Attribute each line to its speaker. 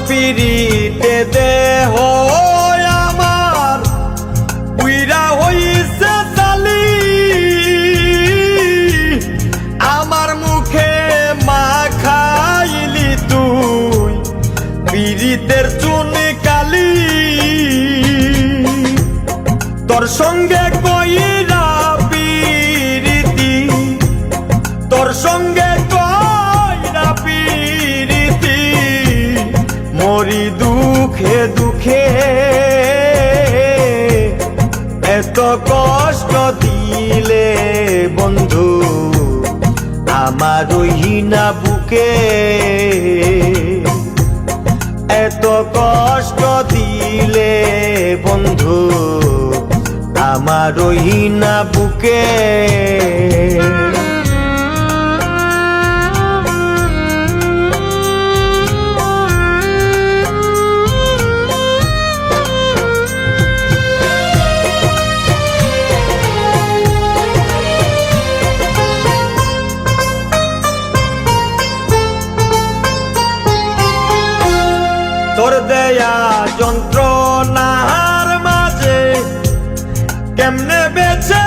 Speaker 1: পিরিতে দেহ আমার উইরা হইছে চালি, আমার মুখে মাখাইলি তুই পিরিতের চুন কালি। তোর সঙ্গে কইরা পিরিতি, তোর সঙ্গে কইরা পিরিতি, মরি দুঃখে দুঃখে। এত কষ্ট দিলে বন্ধু আমার রহিনা বুকে, এত কষ্ট দিলে বন্ধু আমার রহিনা বুকে। তোর দেয়া যন্ত্রণার মাঝে কেমনে বেঁচে